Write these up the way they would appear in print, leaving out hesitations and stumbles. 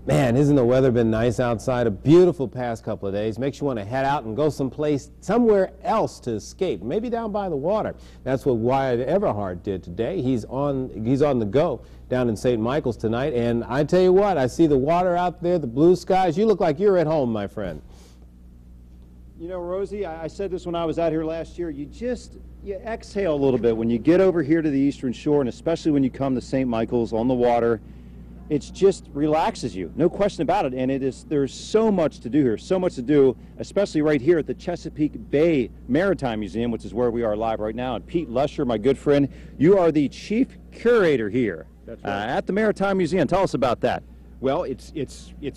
Man, isn't the weather been nice outside? A beautiful past couple of days. Makes you want to head out and go somewhere else to escape, maybe down by the water. That's what Wyatt Everhart did today. He's on the go down in St. Michael's tonight, and I tell you what, I see the water out there, the blue skies. You look like you're at home, my friend. You know, Rosie, I said this when I was out here last year, you exhale a little bit when you get over here to the Eastern Shore, and especially when you come to St. Michael's on the water. It just relaxes you, no question about it, and there's so much to do here, so much to do, especially right here at the Chesapeake Bay Maritime Museum, which is where we are live right now. And Pete Lesher, my good friend, you are the chief curator here. That's right. At the Maritime Museum. Tell us about that. Well, it's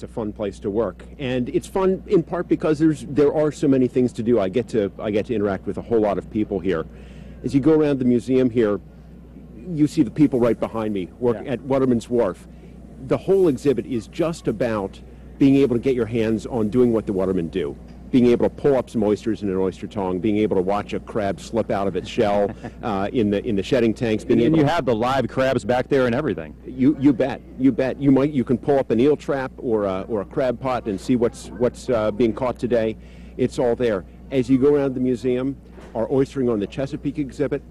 a fun place to work, and it's fun in part because there are so many things to do. I get to interact with a whole lot of people here. As you go around the museum here, you see the people right behind me working at Waterman's Wharf. The whole exhibit is just about being able to get your hands on doing what the watermen do. Being able to pull up some oysters in an oyster tong, being able to watch a crab slip out of its shell in the shedding tanks. And you have the live crabs back there and everything. You bet. You can pull up an eel trap or a crab pot and see what's being caught today. It's all there. As you go around the museum, our oystering on the Chesapeake exhibit,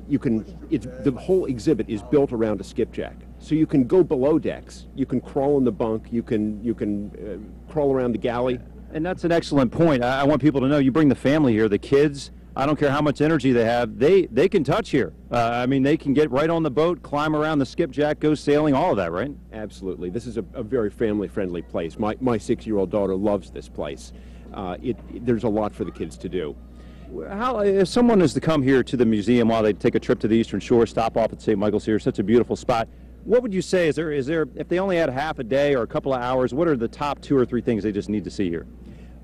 the whole exhibit is built around a skipjack. So you can go below decks, you can crawl in the bunk, you can crawl around the galley. And that's an excellent point. I want people to know you bring the family here, the kids. I don't care how much energy they have, they can touch here. I mean, they can get right on the boat, climb around the skipjack, go sailing, all of that, right? Absolutely. This is a very family-friendly place. My 6-year-old daughter loves this place. There's a lot for the kids to do. If someone is to come here to the museum while they take a trip to the Eastern Shore, stop off at St. Michael's here, such a beautiful spot, what would you say, is there, if they only had half a day or a couple of hours, what are the top 2 or 3 things they just need to see here?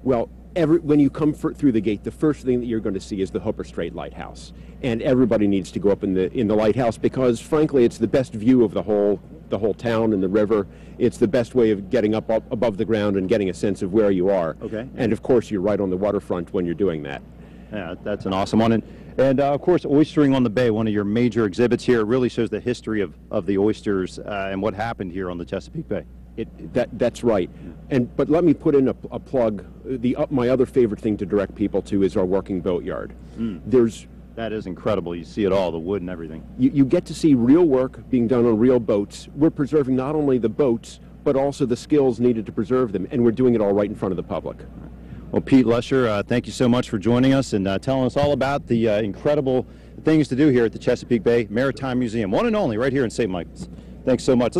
Well, when you come through the gate, the first thing that you're going to see is the Hooper Strait Lighthouse. And everybody needs to go up in the lighthouse because, frankly, it's the best view of the whole town and the river. It's the best way of getting up above the ground and getting a sense of where you are. Okay. And, of course, you're right on the waterfront when you're doing that. Yeah, that's an awesome one. And of course, oystering on the bay, one of your major exhibits here. It really shows the history of the oysters and what happened here on the Chesapeake Bay. That's right. But let me put in a plug. My other favorite thing to direct people to is our working boatyard. That is incredible. You see it all, the wood and everything. You get to see real work being done on real boats. We're preserving not only the boats, but also the skills needed to preserve them, and we're doing it all right in front of the public. Well, Pete Lesher, thank you so much for joining us and telling us all about the incredible things to do here at the Chesapeake Bay Maritime Museum, one and only right here in St. Michael's. Thanks so much.